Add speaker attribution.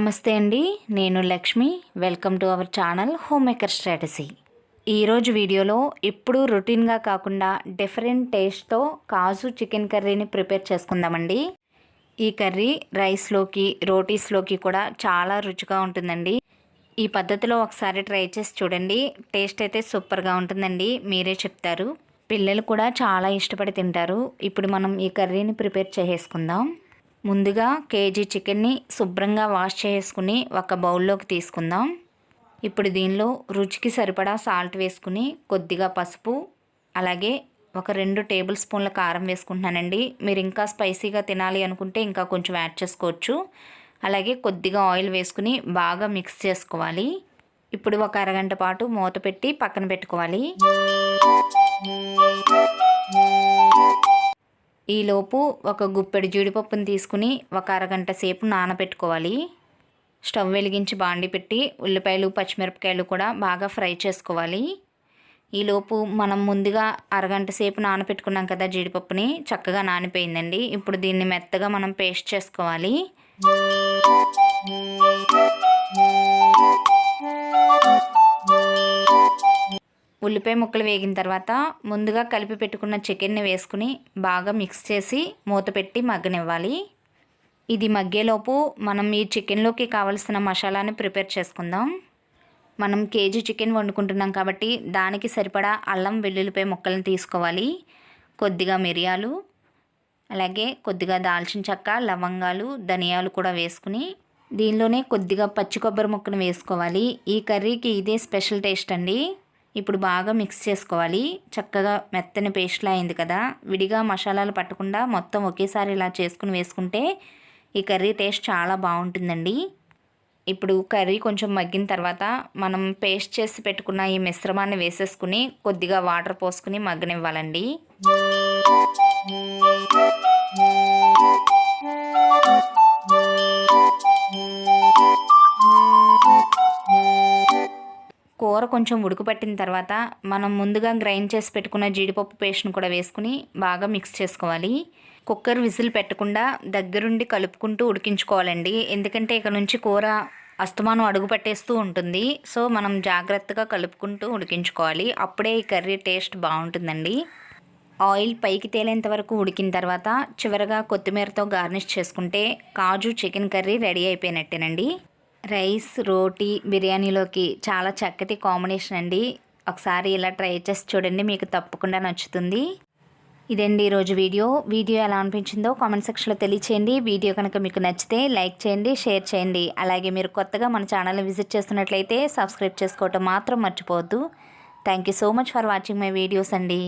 Speaker 1: నమస్తే అండి, నేను Lakshmi. Welcome to our channel home maker strategy. ఈరోజు వీడియోలో ఇప్పుడు రొటీన్గా కాకుండా డిఫరెంట్ టేస్ట్తో కాజు చికెన్ కర్రీని ప్రిపేర్ చేసుకుందామండి. ఈ కర్రీ రైస్లోకి రోటీస్లోకి కూడా చాలా రుచిగా ఉంటుందండి. ఈ పద్ధతిలో ఒకసారి ట్రై చేసి చూడండి. టేస్ట్ అయితే సూపర్గా ఉంటుందండి, మీరే చెప్తారు. పిల్లలు కూడా చాలా ఇష్టపడి తింటారు. ఇప్పుడు మనం ఈ కర్రీని ప్రిపేర్ చేసుకుందాం. ముందుగా కేజీ చికెన్ని శుభ్రంగా వాష్ చేసుకుని ఒక బౌల్లోకి తీసుకుందాం. ఇప్పుడు దీనిలో రుచికి సరిపడా సాల్ట్ వేసుకుని కొద్దిగా పసుపు, అలాగే ఒక 2 టేబుల్ స్పూన్ల కారం వేసుకుంటున్నానండి. మీరు ఇంకా స్పైసీగా తినాలి అనుకుంటే ఇంకా కొంచెం యాడ్ చేసుకోవచ్చు. అలాగే కొద్దిగా ఆయిల్ వేసుకుని బాగా మిక్స్ చేసుకోవాలి. ఇప్పుడు ఒక అరగంట పాటు మూత పెట్టి పక్కన పెట్టుకోవాలి. ఈలోపు ఒక గుప్పెడు జీడిపప్పును తీసుకుని ఒక అరగంట సేపు నానబెట్టుకోవాలి. స్టవ్ వెలిగించి బాండి పెట్టి ఉల్లిపాయలు పచ్చిమిరపకాయలు కూడా బాగా ఫ్రై చేసుకోవాలి. ఈలోపు మనం ముందుగా అరగంట సేపు నానబెట్టుకున్నాం కదా జీడిపప్పుని, చక్కగా నానిపోయిందండి. ఇప్పుడు దీన్ని మెత్తగా మనం పేస్ట్ చేసుకోవాలి. ఉల్లిపాయ ముక్కలు వేగిన తర్వాత ముందుగా కలిపి పెట్టుకున్న చికెన్ని వేసుకుని బాగా మిక్స్ చేసి మూత పెట్టి మగ్గనివ్వాలి. ఇది మగ్గేలోపు మనం ఈ చికెన్లోకి కావలసిన మసాలాని ప్రిపేర్ చేసుకుందాం. మనం కేజీ చికెన్ వండుకుంటున్నాం కాబట్టి దానికి సరిపడా అల్లం వెల్లుల్లిపాయ ముక్కలను తీసుకోవాలి. కొద్దిగా మిరియాలు, అలాగే కొద్దిగా దాల్చిన చెక్క, లవంగాలు, ధనియాలు కూడా వేసుకుని దీనిలోనే కొద్దిగా పచ్చి కొబ్బరి ముక్కను వేసుకోవాలి. ఈ కర్రీకి ఇదే స్పెషల్ టేస్ట్ అండి. ఇప్పుడు బాగా మిక్స్ చేసుకోవాలి. చక్కగా మెత్తని పేస్ట్లా అయింది కదా. విడిగా మసాలాలు పట్టకుండా మొత్తం ఒకేసారి ఇలా చేసుకుని వేసుకుంటే ఈ కర్రీ టేస్ట్ చాలా బాగుంటుందండి. ఇప్పుడు కర్రీ కొంచెం మగ్గిన తర్వాత మనం పేస్ట్ చేసి పెట్టుకున్న ఈ మిశ్రమాన్ని వేసేసుకుని కొద్దిగా వాటర్ పోసుకుని మగ్గనివ్వాలండి. కూర కొంచెం ఉడుకుపట్టిన తర్వాత మనం ముందుగా గ్రైండ్ చేసి పెట్టుకున్న జీడిపప్పు పేస్ట్ను కూడా వేసుకుని బాగా మిక్స్ చేసుకోవాలి. కుక్కర్ విజిల్ పెట్టకుండా దగ్గరుండి కలుపుకుంటూ ఉడికించుకోవాలండి. ఎందుకంటే ఇక నుంచి కూర అస్తమానం అడుగు పట్టేస్తూ ఉంటుంది. సో మనం జాగ్రత్తగా కలుపుకుంటూ ఉడికించుకోవాలి. అప్పుడే ఈ కర్రీ టేస్ట్ బాగుంటుందండి. ఆయిల్ పైకి తేలేంత వరకు ఉడికిన తర్వాత చివరగా కొత్తిమీరతో గార్నిష్ చేసుకుంటే కాజు చికెన్ కర్రీ రెడీ అయిపోయినట్టేనండి. రైస్, రోటీ, బిర్యానీలోకి చాలా చక్కటి కాంబినేషన్ అండి. ఒకసారి ఇలా ట్రై చేసి చూడండి, మీకు తప్పకుండా నచ్చుతుంది. ఇదండి ఈరోజు వీడియో ఎలా అనిపించిందో కామెంట్ సెక్షన్లో తెలియచేయండి. వీడియో కనుక మీకు నచ్చితే లైక్ చేయండి, షేర్ చేయండి. అలాగే మీరు కొత్తగా మన ఛానల్ని విజిట్ చేస్తున్నట్లయితే సబ్స్క్రైబ్ చేసుకోవటం మాత్రం మర్చిపోవద్దు. Thank you so much for watching my videos అండి.